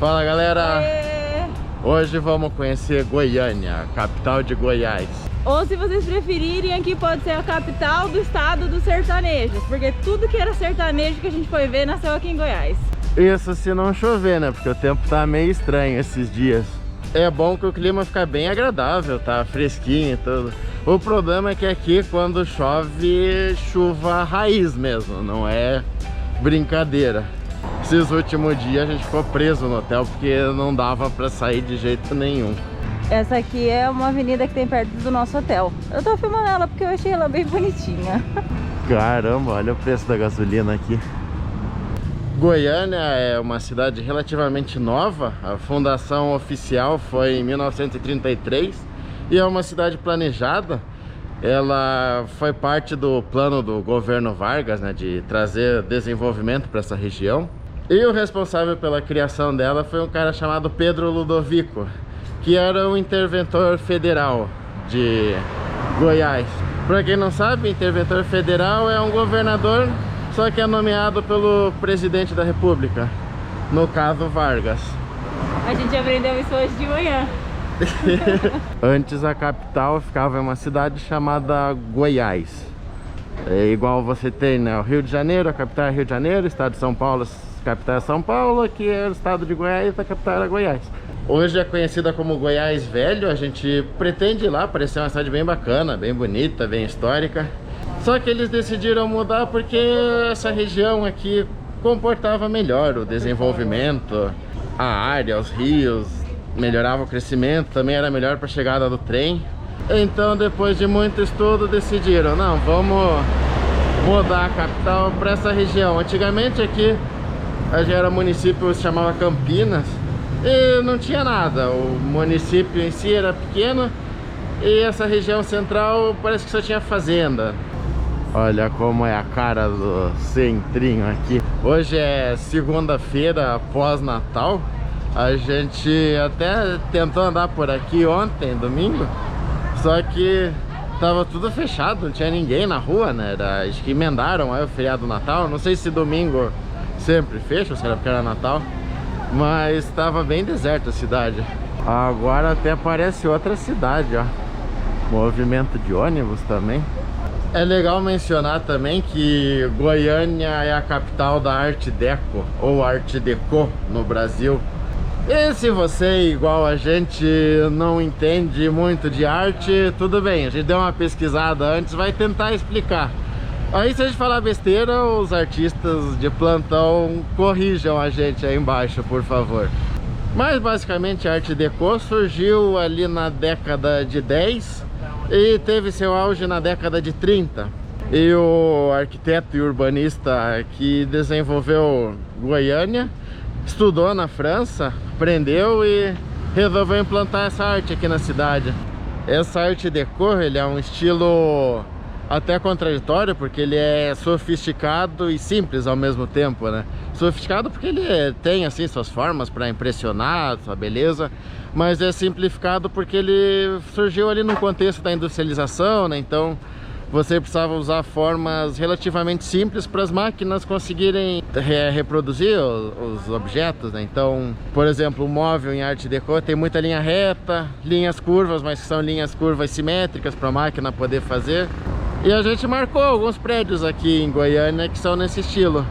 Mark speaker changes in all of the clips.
Speaker 1: Fala galera!
Speaker 2: Aê!
Speaker 1: Hoje vamos conhecer Goiânia, capital de Goiás.
Speaker 2: Ou se vocês preferirem, aqui pode ser a capital do estado dos sertanejos, porque tudo que era sertanejo que a gente foi ver nasceu aqui em Goiás.
Speaker 1: Isso se não chover, né? Porque o tempo tá meio estranho esses dias. É bom que o clima fica bem agradável, tá fresquinho e tudo. O problema é que aqui quando chove, chuva raiz mesmo, não é brincadeira. Esses últimos dias a gente ficou preso no hotel porque não dava pra sair de jeito nenhum.
Speaker 2: Essa aqui é uma avenida que tem perto do nosso hotel. Eu tô filmando ela porque eu achei ela bem bonitinha.
Speaker 1: Caramba, olha o preço da gasolina aqui. Goiânia é uma cidade relativamente nova. A fundação oficial foi em 1933 e é uma cidade planejada. Ela foi parte do plano do governo Vargas, né, de trazer desenvolvimento para essa região. E o responsável pela criação dela foi um cara chamado Pedro Ludovico, que era um interventor federal de Goiás. Para quem não sabe, interventor federal é um governador, só que é nomeado pelo presidente da república, no caso Vargas.
Speaker 2: A gente aprendeu isso hoje de manhã.
Speaker 1: Antes a capital ficava em uma cidade chamada Goiás. É igual você tem, né, o Rio de Janeiro, a capital é Rio de Janeiro, o estado de São Paulo, a capital é São Paulo, aqui é o estado de Goiás, a capital era Goiás. Hoje é conhecida como Goiás Velho. A gente pretende ir lá, parecer uma cidade bem bacana, bem bonita, bem histórica. Só que eles decidiram mudar porque essa região aqui comportava melhor o desenvolvimento, a área, os rios, melhorava o crescimento, também era melhor para a chegada do trem. Então depois de muito estudo decidiram, não, vamos mudar a capital para essa região. Antigamente aqui era município, se chamava Campinas, e não tinha nada, o município em si era pequeno e essa região central parece que só tinha fazenda. Olha como é a cara do centrinho aqui. Hoje é segunda-feira após Natal. A gente até tentou andar por aqui ontem, domingo, só que tava tudo fechado, não tinha ninguém na rua, né? Acho que emendaram aí o feriado do Natal. Não sei se domingo sempre fecha, ou se era porque era Natal, mas estava bem deserta a cidade. Agora até parece outra cidade, ó. Movimento de ônibus também. É legal mencionar também que Goiânia é a capital da Arte Deco, ou Arte Deco no Brasil. E se você, igual a gente, não entende muito de arte, tudo bem, a gente deu uma pesquisada antes, vai tentar explicar. Aí se a gente falar besteira, os artistas de plantão corrijam a gente aí embaixo, por favor. Mas basicamente a Arte Deco surgiu ali na década de 10 e teve seu auge na década de 30. E o arquiteto e urbanista que desenvolveu Goiânia estudou na França, aprendeu e resolveu implantar essa arte aqui na cidade. Essa Arte Deco, ele é um estilo até contraditório, porque ele é sofisticado e simples ao mesmo tempo, né? Sofisticado porque ele tem assim suas formas para impressionar, sua beleza, mas é simplificado porque ele surgiu ali no contexto da industrialização, né? Então você precisava usar formas relativamente simples para as máquinas conseguirem reproduzir os objetos, né? Então, por exemplo, o móvel em Arte Deco tem muita linha reta, linhas curvas, mas que são linhas curvas simétricas para a máquina poder fazer. E a gente marcou alguns prédios aqui em Goiânia que são nesse estilo.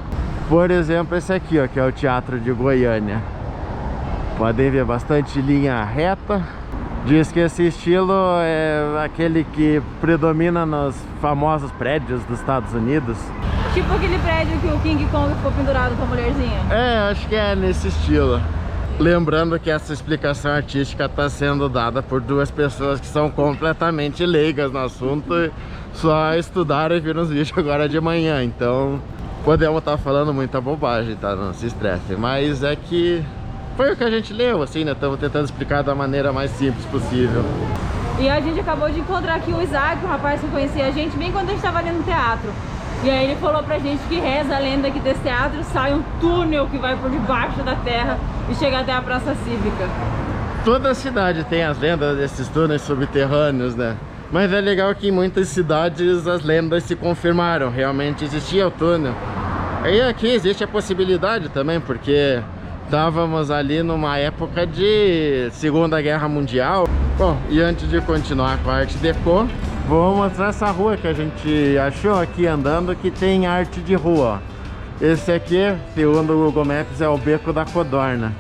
Speaker 1: Por exemplo, esse aqui, ó, que é o Teatro de Goiânia. Podem ver bastante linha reta. Diz que esse estilo é aquele que predomina nos famosos prédios dos Estados Unidos.
Speaker 2: Tipo aquele prédio que o King Kong ficou pendurado com a mulherzinha.
Speaker 1: É, acho que é nesse estilo. Lembrando que essa explicação artística está sendo dada por duas pessoas que são completamente leigas no assunto e só estudaram e viram os vídeos agora de manhã. Então podemos estar falando muita bobagem, tá? Não se estresse. Mas é que foi o que a gente leu, assim, né? Estamos tentando explicar da maneira mais simples possível.
Speaker 2: E a gente acabou de encontrar aqui o Isaac, um rapaz que conhecia a gente bem quando a gente estava ali no teatro. E aí ele falou pra gente que reza a lenda aqui desse teatro, sai um túnel que vai por debaixo da terra e chega até a Praça Cívica.
Speaker 1: Toda a cidade tem as lendas desses túneis subterrâneos, né? Mas é legal que em muitas cidades as lendas se confirmaram, realmente existia o túnel. E aqui existe a possibilidade também, porque Estávamos ali numa época de Segunda Guerra Mundial. Bom, e antes de continuar com a Art Deco, vou mostrar essa rua que a gente achou aqui andando, que tem arte de rua. Esse aqui, segundo o Google Maps, é o Beco da Codorna.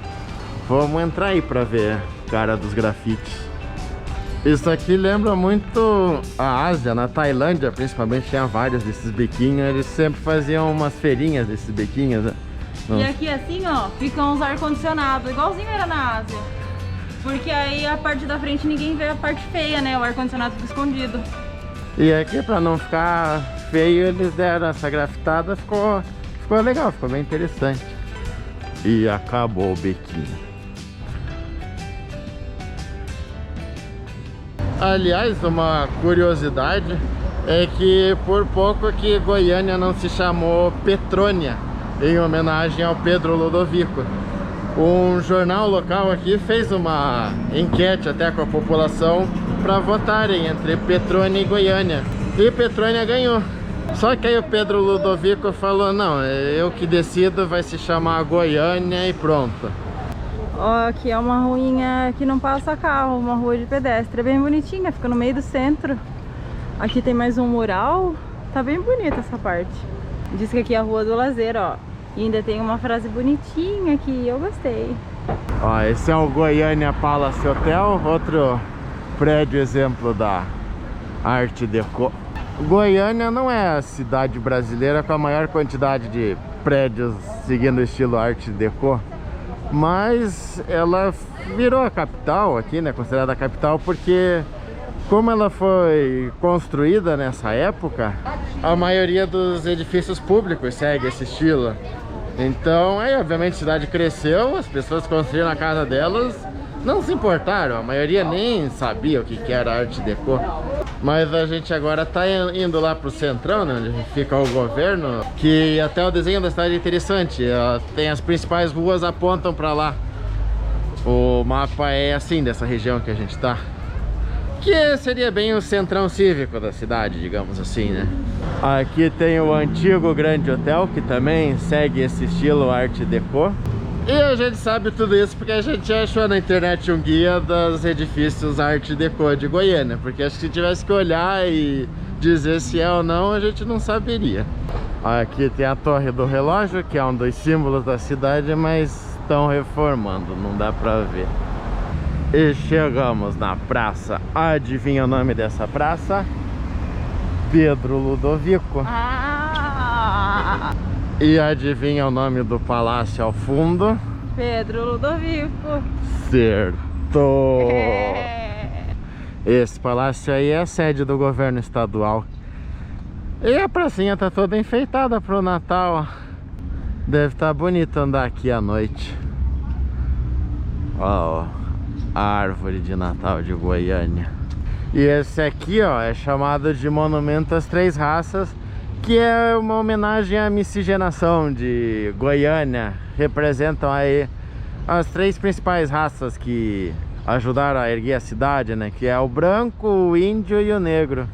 Speaker 1: Vamos entrar aí pra ver a cara dos grafites. Isso aqui lembra muito a Ásia, na Tailândia principalmente tinha vários desses bequinhos. Eles sempre faziam umas feirinhas desses bequinhos, né?
Speaker 2: E aqui assim, ó, ficam os ar-condicionados, igualzinho era na Ásia. Porque aí a parte da frente ninguém vê a parte feia, né? O ar-condicionado fica escondido.
Speaker 1: E aqui, pra não ficar feio, eles deram essa grafitada, ficou legal, ficou bem interessante. E acabou o bequinho. Aliás, uma curiosidade é que por pouco que Goiânia não se chamou Petrônia, em homenagem ao Pedro Ludovico. Um jornal local aqui fez uma enquete até com a população para votarem entre Petrônia e Goiânia. E Petrônia ganhou. Só que aí o Pedro Ludovico falou, não, eu que decido, vai se chamar Goiânia e pronto.
Speaker 2: Ó, aqui é uma ruinha que não passa carro, uma rua de pedestre. É bem bonitinha, fica no meio do centro. Aqui tem mais um mural. Tá bem bonita essa parte. Diz que aqui é a Rua do Lazer, ó. E ainda tem uma frase bonitinha aqui, eu gostei.
Speaker 1: Ó, esse é o Goiânia Palace Hotel, outro prédio exemplo da Art Deco. Goiânia não é a cidade brasileira com a maior quantidade de prédios seguindo o estilo Art Deco, mas ela virou a capital aqui, né, considerada a capital, porque como ela foi construída nessa época, a maioria dos edifícios públicos segue esse estilo. Então, aí obviamente a cidade cresceu, as pessoas construíram a casa delas, não se importaram, a maioria nem sabia o que era Art Deco. Mas a gente agora tá indo lá pro centrão, né, onde fica o governo, que até o desenho da cidade é interessante, tem as principais ruas apontam pra lá. O mapa é assim, dessa região que a gente tá. Que seria bem o centrão cívico da cidade, digamos assim, né? Aqui tem o antigo Grande Hotel, que também segue esse estilo Art Deco. E a gente sabe tudo isso porque a gente achou na internet um guia dos edifícios Art Deco de Goiânia. Porque acho que se tivesse que olhar e dizer se é ou não, a gente não saberia. Aqui tem a Torre do Relógio, que é um dos símbolos da cidade, mas estão reformando, não dá pra ver. E chegamos na praça. Adivinha o nome dessa praça? Pedro Ludovico. E adivinha o nome do palácio ao fundo?
Speaker 2: Pedro Ludovico.
Speaker 1: Acertou! Esse palácio aí é a sede do governo estadual. E a pracinha tá toda enfeitada pro Natal, ó. Deve estar bonito andar aqui à noite. Ó, a árvore de Natal de Goiânia. E esse aqui, ó, é chamado de Monumento às Três Raças, que é uma homenagem à miscigenação de Goiânia. Representam aí as três principais raças que ajudaram a erguer a cidade, né? Que é o branco, o índio e o negro.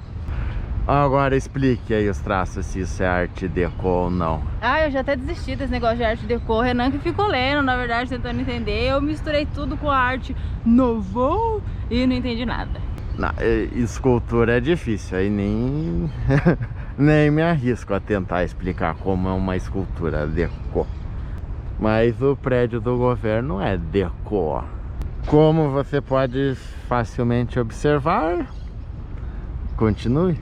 Speaker 1: Agora explique aí os traços, se isso é Art Deco ou não.
Speaker 2: Ah, eu já até desisti desse negócio de Art Deco. O Renan que ficou lendo, na verdade, tentando entender. Eu misturei tudo com a arte novo e não entendi nada.
Speaker 1: Não, escultura é difícil, aí nem... nem me arrisco a tentar explicar como é uma escultura Deco. Mas o prédio do governo é Deco. Como você pode facilmente observar, continue.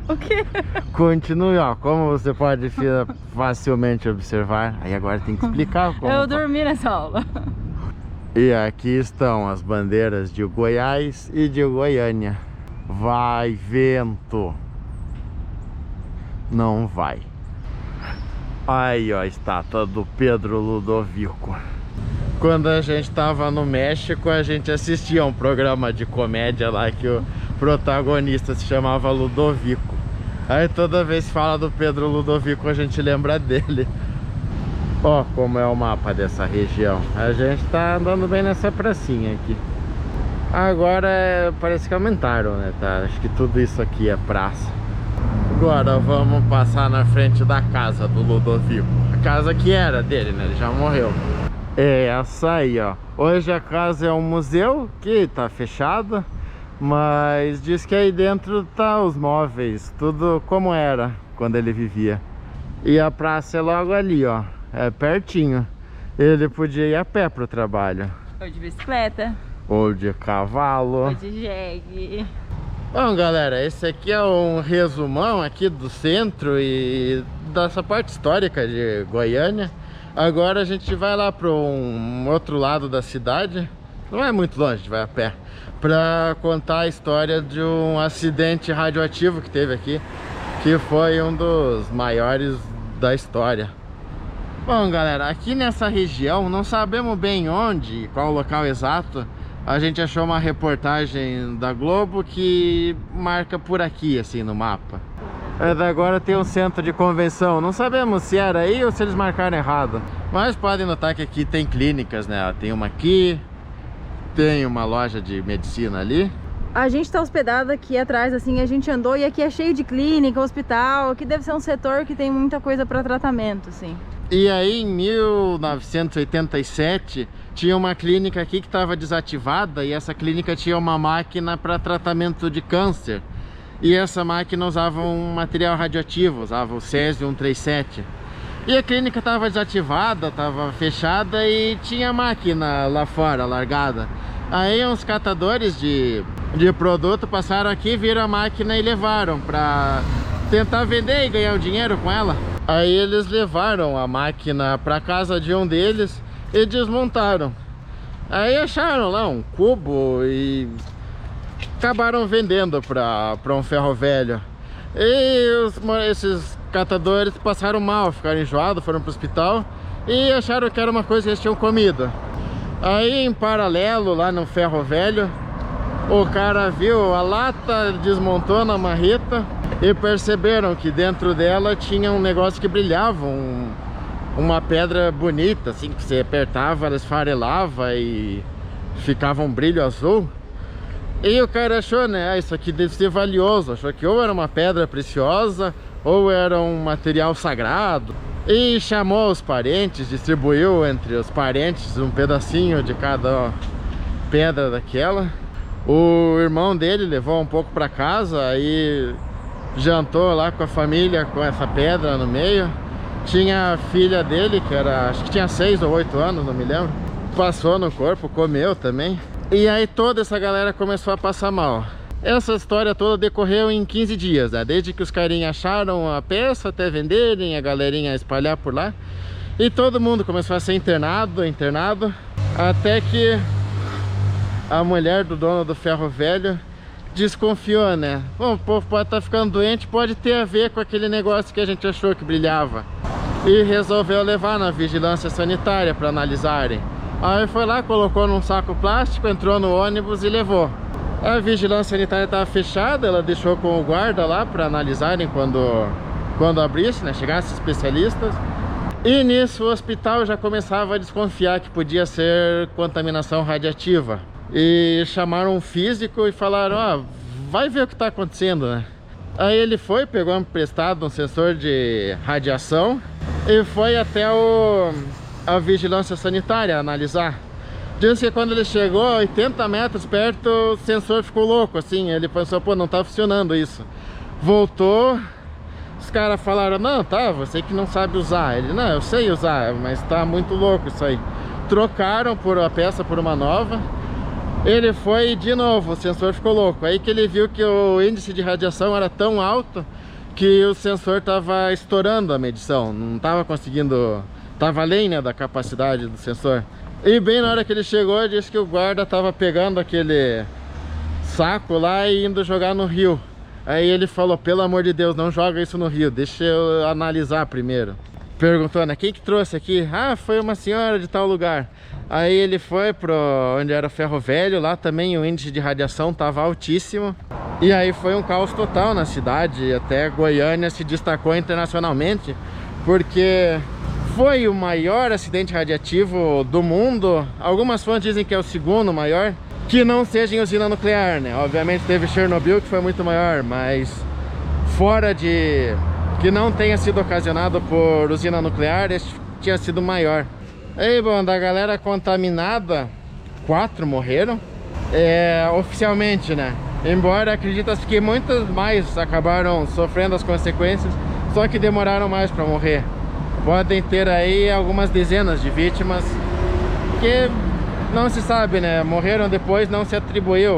Speaker 2: O quê?
Speaker 1: Continue, ó. Como você pode facilmente observar. Aí agora tem que explicar como.
Speaker 2: Eu dormi nessa aula.
Speaker 1: E aqui estão as bandeiras de Goiás e de Goiânia. Vai, vento. Não vai. Aí, ó, a estátua do Pedro Ludovico. Quando a gente tava no México, a gente assistia a um programa de comédia lá que o protagonista se chamava Ludovico. Aí toda vez que fala do Pedro Ludovico, a gente lembra dele. Ó, como é o mapa dessa região. A gente tá andando bem nessa pracinha aqui. Agora parece que aumentaram, né? Tá? Acho que tudo isso aqui é praça. Agora vamos passar na frente da casa do Ludovico. A casa que era dele, né? Ele já morreu. É essa aí, ó. Hoje a casa é um museu que tá fechado, mas diz que aí dentro tá os móveis, tudo como era quando ele vivia. E a praça é logo ali, ó. É pertinho. Ele podia ir a pé pro trabalho.
Speaker 2: Ou de bicicleta.
Speaker 1: Ou de cavalo.
Speaker 2: Ou de jegue.
Speaker 1: Bom, galera, esse aqui é um resumão aqui do centro e dessa parte histórica de Goiânia. Agora a gente vai lá para um outro lado da cidade, não é muito longe, a gente vai a pé, para contar a história de um acidente radioativo que teve aqui, que foi um dos maiores da história. Bom, galera, aqui nessa região, não sabemos bem onde, qual o local exato. A gente achou uma reportagem da Globo que marca por aqui, assim, no mapa. Agora tem um centro de convenção. Não sabemos se era aí ou se eles marcaram errado. Mas podem notar que aqui tem clínicas, né? Tem uma aqui, tem uma loja de medicina ali.
Speaker 2: A gente tá hospedado aqui atrás, assim, a gente andou e aqui é cheio de clínica, hospital. Aqui deve ser um setor que tem muita coisa para tratamento, assim.
Speaker 1: E aí em 1987 tinha uma clínica aqui que estava desativada e essa clínica tinha uma máquina para tratamento de câncer. E essa máquina usava um material radioativo, usava o Césio-137. E a clínica estava desativada, estava fechada e tinha máquina lá fora, largada. Aí uns catadores de produto passaram aqui, viram a máquina e levaram para tentar vender e ganhar um dinheiro com ela. Aí eles levaram a máquina para casa de um deles e desmontaram. Aí acharam lá um cubo e acabaram vendendo para um ferro velho. E esses catadores passaram mal, ficaram enjoados, foram para o hospital e acharam que era uma coisa que eles tinham comido. Aí em paralelo, lá no ferro velho, o cara viu a lata, desmontou na marreta e perceberam que dentro dela tinha um negócio que brilhava, uma pedra bonita, assim, que você apertava, ela esfarelava e ficava um brilho azul. E o cara achou, né, isso aqui deve ser valioso, achou que ou era uma pedra preciosa ou era um material sagrado. E chamou os parentes, distribuiu entre os parentes um pedacinho de cada pedra daquela. O irmão dele levou um pouco para casa, aí jantou lá com a família com essa pedra no meio. Tinha a filha dele, que era, acho que tinha 6 ou 8 anos, não me lembro. Passou no corpo, comeu também. E aí toda essa galera começou a passar mal. Essa história toda decorreu em 15 dias, né? Desde que os carinhas acharam a peça até venderem, a galerinha espalhar por lá. E todo mundo começou a ser internado, até que a mulher do dono do ferro velho desconfiou, né? Bom, o povo pode estar ficando doente, pode ter a ver com aquele negócio que a gente achou que brilhava. E resolveu levar na vigilância sanitária para analisarem. Aí foi lá, colocou num saco plástico, entrou no ônibus e levou. A vigilância sanitária estava fechada, ela deixou com o guarda lá para analisarem quando abrisse, né? Chegassem especialistas. E nisso o hospital já começava a desconfiar que podia ser contaminação radiativa. E chamaram um físico e falaram, ó, vai ver o que está acontecendo, né? Aí ele foi, pegou emprestado um sensor de radiação e foi até a vigilância sanitária analisar. Diz que quando ele chegou a 80 metros perto, o sensor ficou louco, assim. Ele pensou, pô, não tá funcionando isso. Voltou, os caras falaram, não, tá, você que não sabe usar. Ele, não, eu sei usar, mas tá muito louco isso aí. Trocaram a peça por uma nova. Ele foi e de novo, o sensor ficou louco. Aí que ele viu que o índice de radiação era tão alto que o sensor tava estourando a medição. Não tava conseguindo, tava além, né, da capacidade do sensor. E bem na hora que ele chegou, disse que o guarda tava pegando aquele saco lá e indo jogar no rio. Aí ele falou, pelo amor de Deus, não joga isso no rio, deixa eu analisar primeiro. Perguntou, né, quem que trouxe aqui? Ah, foi uma senhora de tal lugar. Aí ele foi para onde era o ferro velho, lá também o índice de radiação estava altíssimo. E aí foi um caos total na cidade, até Goiânia se destacou internacionalmente, porque foi o maior acidente radiativo do mundo. Algumas fontes dizem que é o segundo maior, que não seja em usina nuclear, né? Obviamente teve Chernobyl, que foi muito maior, mas fora de... que não tenha sido ocasionado por usina nuclear, esse tinha sido maior. Aí, bom, da galera contaminada, 4 morreram. Oficialmente, né? Embora acredita-se que muitos mais acabaram sofrendo as consequências, só que demoraram mais para morrer. Podem ter aí algumas dezenas de vítimas que não se sabe, né? Morreram depois, não se atribuiu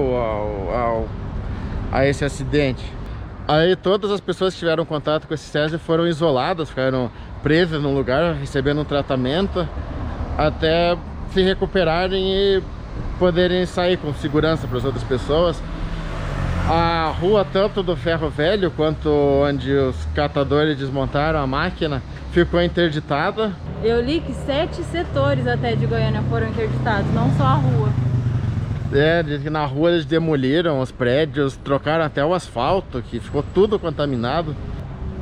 Speaker 1: a esse acidente. Aí todas as pessoas que tiveram contato com esse Césio foram isoladas, ficaram presas num lugar, recebendo um tratamento, até se recuperarem e poderem sair com segurança para as outras pessoas. A rua, tanto do Ferro Velho quanto onde os catadores desmontaram a máquina, ficou interditada.
Speaker 2: Eu li que 7 setores até de Goiânia foram interditados, não só a rua.
Speaker 1: Diz que na rua eles demoliram os prédios, trocaram até o asfalto, que ficou tudo contaminado.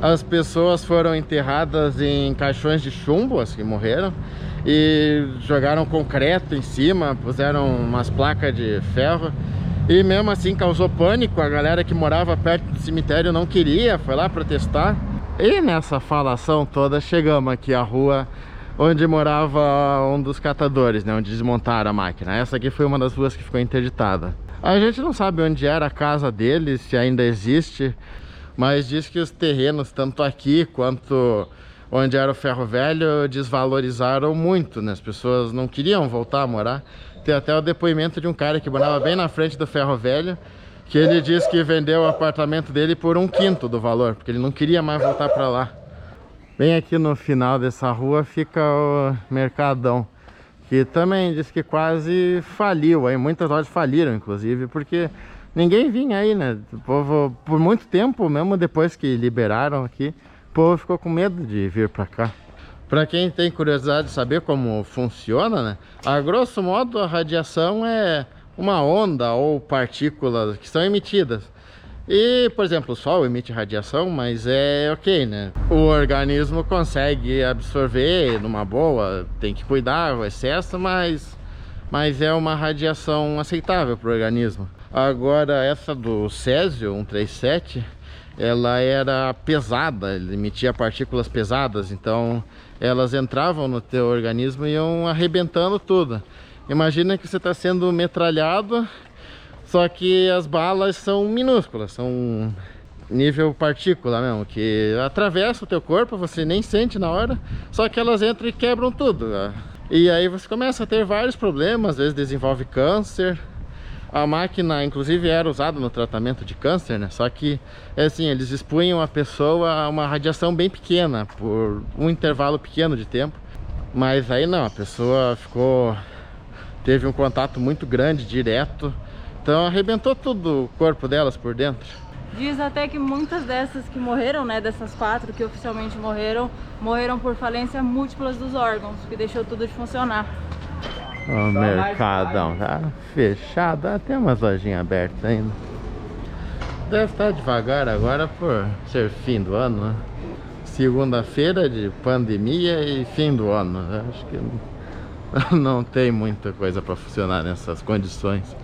Speaker 1: As pessoas foram enterradas em caixões de chumbo, as que morreram, e jogaram concreto em cima, puseram umas placas de ferro. E mesmo assim causou pânico, a galera que morava perto do cemitério não queria, foi lá protestar. E nessa falação toda chegamos aqui à rua onde morava um dos catadores, né, onde desmontaram a máquina. Essa aqui foi uma das ruas que ficou interditada. A gente não sabe onde era a casa dele, se ainda existe, mas diz que os terrenos, tanto aqui quanto onde era o Ferro Velho, desvalorizaram muito, né? As pessoas não queriam voltar a morar. Tem até o depoimento de um cara que morava bem na frente do Ferro Velho, que ele diz que vendeu o apartamento dele por 1/5 do valor, porque ele não queria mais voltar para lá. Bem aqui no final dessa rua fica o Mercadão, que também diz que quase faliu. Aí muitas lojas faliram, inclusive, porque ninguém vinha aí, né? O povo, por muito tempo, mesmo depois que liberaram aqui, o povo ficou com medo de vir para cá. Para quem tem curiosidade de saber como funciona, né? A grosso modo, a radiação é uma onda ou partículas que são emitidas. E, por exemplo, o Sol emite radiação, mas é ok, né? O organismo consegue absorver numa boa, tem que cuidar o excesso, mas é uma radiação aceitável para o organismo. Agora, essa do Césio 137, ela era pesada, ele emitia partículas pesadas, então elas entravam no teu organismo e iam arrebentando tudo. Imagina que você está sendo metralhado, só que as balas são minúsculas, são nível partícula mesmo, que atravessa o teu corpo, você nem sente na hora, só que elas entram e quebram tudo. E aí você começa a ter vários problemas, às vezes desenvolve câncer. A máquina, inclusive, era usada no tratamento de câncer, né? Só que, assim, eles expunham a pessoa a uma radiação bem pequena, por um intervalo pequeno de tempo. Mas aí não, a pessoa teve um contato muito grande, direto. Então arrebentou tudo o corpo delas por dentro.
Speaker 2: Diz até que muitas dessas que morreram, né, dessas 4 que oficialmente morreram por falência múltiplas dos órgãos, que deixou tudo de funcionar.
Speaker 1: O Mercadão tá fechado, até umas lojinhas abertas ainda. Deve estar devagar agora por ser fim do ano, né? Segunda-feira de pandemia e fim do ano. Acho que não tem muita coisa para funcionar nessas condições.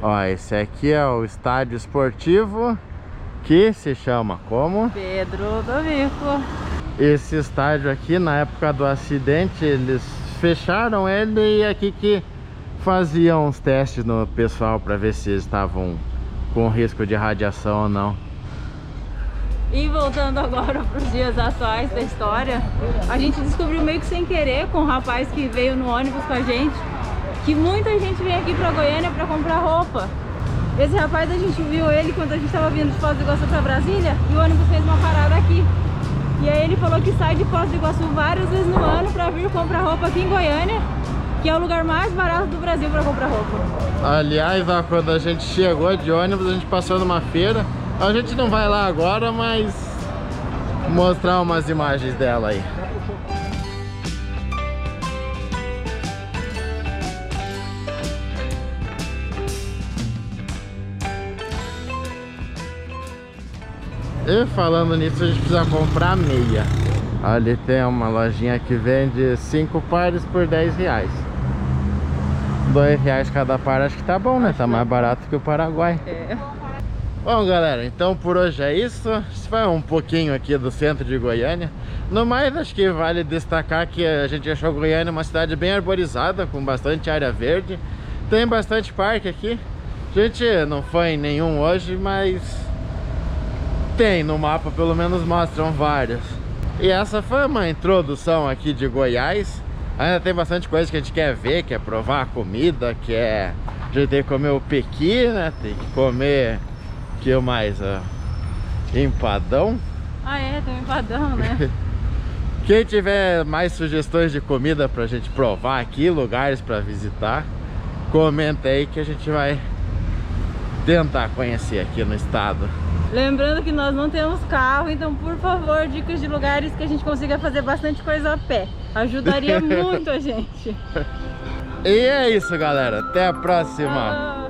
Speaker 1: Ó, esse aqui é o estádio esportivo, que se chama como?
Speaker 2: Pedro do Vico.
Speaker 1: Esse estádio aqui, na época do acidente, eles fecharam ele, e aqui que faziam uns testes no pessoal para ver se eles estavam com risco de radiação ou não.
Speaker 2: E voltando agora para os dias atuais da história, a gente descobriu meio que sem querer com um rapaz que veio no ônibus com a gente, que muita gente vem aqui para Goiânia para comprar roupa. Esse rapaz, a gente viu ele quando a gente estava vindo de Foz do Iguaçu para Brasília, e o ônibus fez uma parada aqui. E aí ele falou que sai de Foz do Iguaçu várias vezes no ano para vir comprar roupa aqui em Goiânia, que é o lugar mais barato do Brasil para comprar roupa.
Speaker 1: Aliás, ó, quando a gente chegou de ônibus, a gente passou numa feira. A gente não vai lá agora, mas mostrar umas imagens dela aí. E falando nisso, a gente precisa comprar meia. Ali tem uma lojinha que vende 5 pares por 10 reais. 2 reais cada par, acho que tá bom, né? Tá mais barato que o Paraguai.
Speaker 2: É.
Speaker 1: Bom, galera, então por hoje é isso. Isso foi um pouquinho aqui do centro de Goiânia. No mais, acho que vale destacar que a gente achou Goiânia uma cidade bem arborizada, com bastante área verde. Tem bastante parque aqui. A gente não foi em nenhum hoje, mas tem no mapa, pelo menos mostram vários. E essa foi uma introdução aqui de Goiás. Ainda tem bastante coisa que a gente quer ver, quer provar a comida, quer... A gente tem que comer o pequi, né? Tem que comer... O que mais? Empadão.
Speaker 2: Ah é, tem um empadão, né?
Speaker 1: Quem tiver mais sugestões de comida pra gente provar aqui, lugares pra visitar, comenta aí que a gente vai tentar conhecer aqui no estado.
Speaker 2: Lembrando que nós não temos carro, então por favor, dicas de lugares que a gente consiga fazer bastante coisa a pé. Ajudaria muito a gente.
Speaker 1: E é isso, galera. Até a próxima.